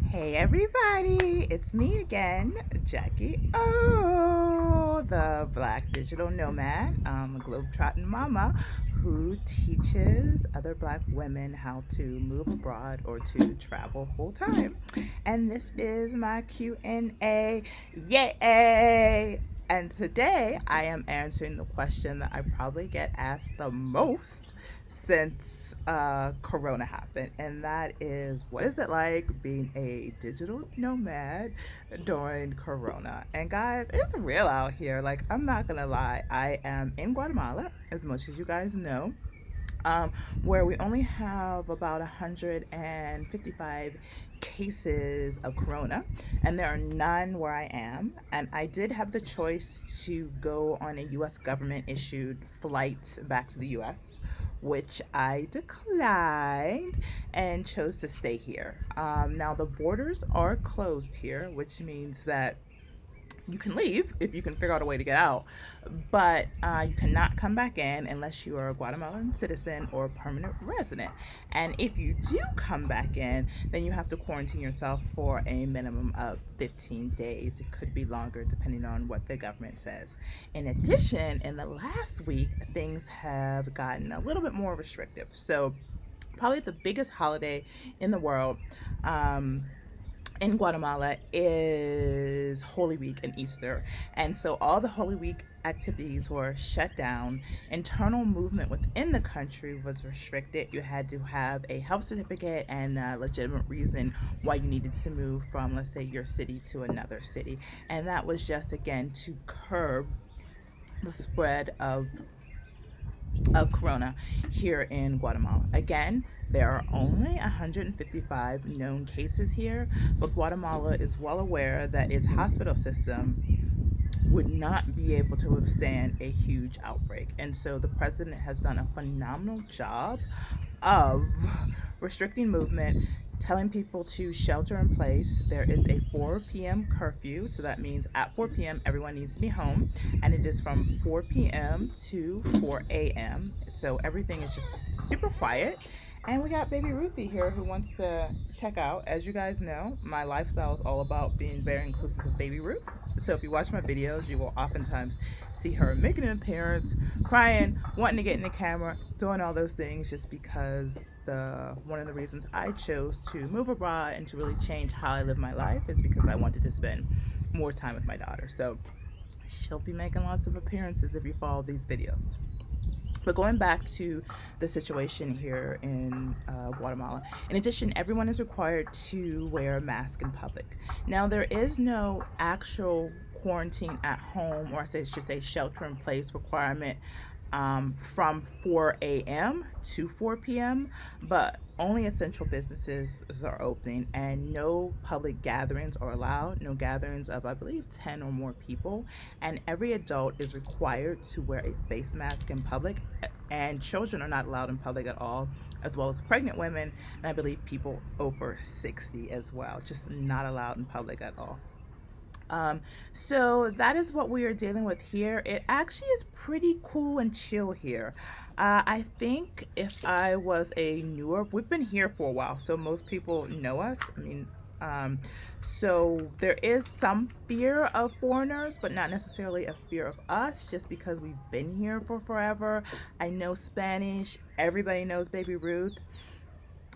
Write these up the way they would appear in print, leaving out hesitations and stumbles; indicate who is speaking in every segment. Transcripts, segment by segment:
Speaker 1: Hey everybody, it's me again, Jackie O, the Black Digital Nomad. I'm a globetrotting mama who teaches other Black women how to move abroad or to travel full time. And this is my Q&A. Yay! And today I am answering the question that I probably get asked the most since Corona happened, and that is, what is it like being a digital nomad during Corona? And guys, it's real out here. Like, I'm not gonna lie, I am in Guatemala, as much as you guys know, um, where we only have about 155 cases of corona, and there are none where I am. And I did have the choice to go on a US government issued flight back to the US, which I declined and chose to stay here. Now, the borders are closed here, which means that you can leave if you can figure out a way to get out, but you cannot come back in unless you are a Guatemalan citizen or permanent resident. And if you do come back in, then you have to quarantine yourself for a minimum of 15 days. It could be longer depending on what the government says. In addition, in the last week, things have gotten a little bit more restrictive. So, probably the biggest holiday in the world. In Guatemala is Holy Week and Easter. And so all the Holy Week activities were shut down. Internal movement within the country was restricted. You had to have a health certificate and a legitimate reason why you needed to move from, let's say, your city to another city. And that was just, again, to curb the spread of corona here in Guatemala. Again, there are only 155 known cases here, but Guatemala is well aware that its hospital system would not be able to withstand a huge outbreak. And so the president has done a phenomenal job of restricting movement, telling people to shelter in place. There is a 4 p.m. curfew, so that means at 4 p.m. everyone needs to be home, and it is from 4 p.m. to 4 a.m. So everything is just super quiet. And we got baby Ruthie here who wants to check out. As you guys know, my lifestyle is all about being very inclusive of baby Ruth. So if you watch my videos, you will oftentimes see her making an appearance, crying, wanting to get in the camera, doing all those things, just because the one of the reasons I chose to move abroad and to really change how I live my life is because I wanted to spend more time with my daughter. So she'll be making lots of appearances if you follow these videos. But going back to the situation here in Guatemala, in addition, everyone is required to wear a mask in public. Now, there is no actual quarantine at home, or I say it's just a shelter in place requirement from 4 a.m. to 4 p.m., but only essential businesses are opening and no public gatherings are allowed, no gatherings of, I believe, 10 or more people. And every adult is required to wear a face mask in public, and children are not allowed in public at all, as well as pregnant women, and I believe people over 60 as well, just not allowed in public at all. Um, so that is what we are dealing with here. It actually is pretty cool and chill here. I think if I was a newer, we've been here for a while, so most people know us. Um, so there is some fear of foreigners, but not necessarily a fear of us, just because we've been here for forever. I know Spanish. Everybody knows Baby Ruth,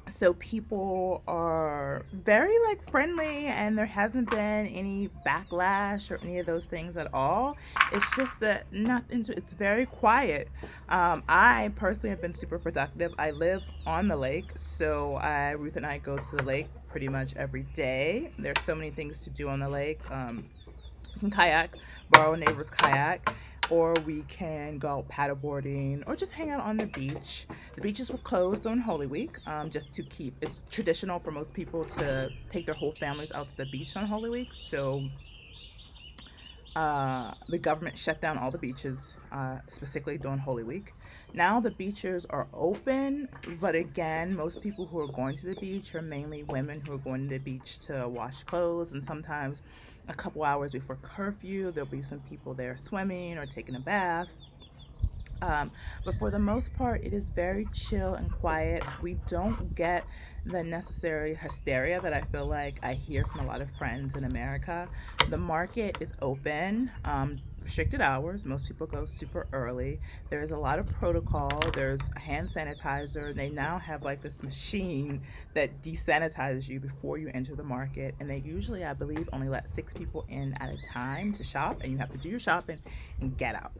Speaker 1: so people are very like friendly, and there hasn't been any backlash or any of those things at all. It's just that nothing it's very quiet. I personally have been super productive. I live on the lake, so Ruth and I go to the lake pretty much every day. There's so many things to do on the lake. We can kayak, borrow a neighbor's kayak, or we can go paddleboarding or just hang out on the beach. The beaches were closed on Holy Week, just to keep, it's traditional for most people to take their whole families out to the beach on Holy Week. So the government shut down all the beaches, specifically during Holy Week. Now the beaches are open, but again, most people who are going to the beach are mainly women who are going to the beach to wash clothes, and sometimes a couple hours before curfew, there'll be some people there swimming or taking a bath. But for the most part, it is very chill and quiet. We don't get the necessary hysteria that I feel like I hear from a lot of friends in America. The market is open, restricted hours. Most people go super early. There's a lot of protocol. There's hand sanitizer. They now have like this machine that desanitizes you before you enter the market. And they usually, I believe, only let 6 people in at a time to shop, and you have to do your shopping and get out.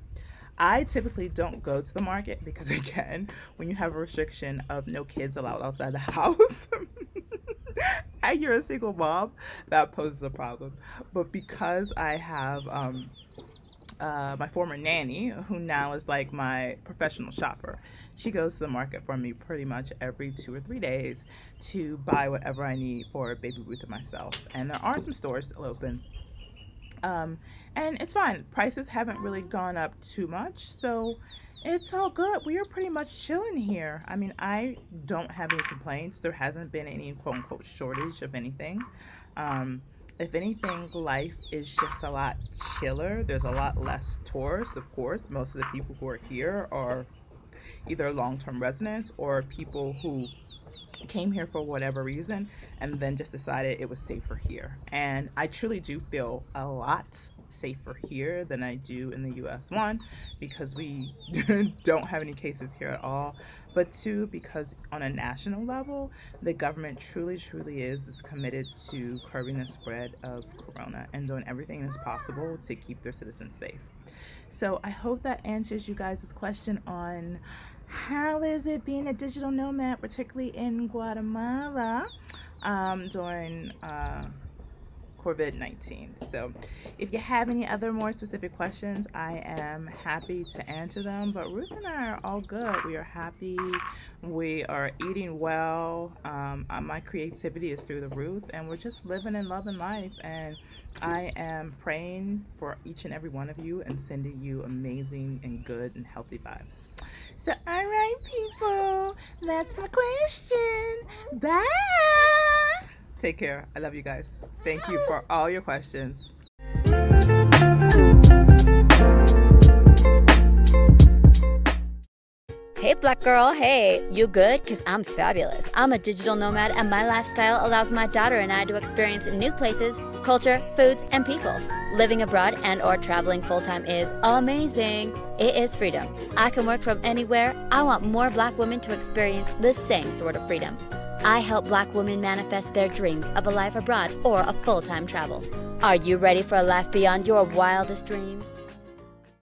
Speaker 1: I typically don't go to the market because, again, when you have a restriction of no kids allowed outside the house and you're a single mom, that poses a problem. But because I have my former nanny, who now is like my professional shopper, she goes to the market for me pretty much every 2 or 3 days to buy whatever I need for baby Ruth and myself. And there are some stores still open, and it's fine. Prices haven't really gone up too much, so it's all good. We are pretty much chilling here. I mean, I don't have any complaints. There hasn't been any quote unquote shortage of anything. Um, if anything, life is just a lot chiller. There's a lot less tourists, of course. Most of the people who are here are either long term residents or people who came here for whatever reason and then just decided it was safer here. And I truly do feel a lot safer here than I do in the US. One, because we don't have any cases here at all, but two, because on a national level, the government truly is committed to curbing the spread of corona and doing everything as possible to keep their citizens safe. So I hope that answers you guys' question on how is it being a digital nomad, particularly in Guatemala, during Corvid-19. So if you have any other more specific questions, I am happy to answer them. But Ruth and I are all good. We are happy. We are eating well. My creativity is through the roof, and we're just living and loving life. And I am praying for each and every one of you and sending you amazing and good and healthy vibes. So, all right, people, that's my question. Bye. Take care. I love you guys. Thank you for all your questions.
Speaker 2: Hey black girl, hey, you good? Cause I'm fabulous. I'm a digital nomad and my lifestyle allows my daughter and I to experience new places, culture, foods, and people. Living abroad and or traveling full-time is amazing. It is freedom. I can work from anywhere. I want more black women to experience the same sort of freedom. I help black women manifest their dreams of a life abroad or a full-time travel. Are you ready for a life beyond your wildest dreams?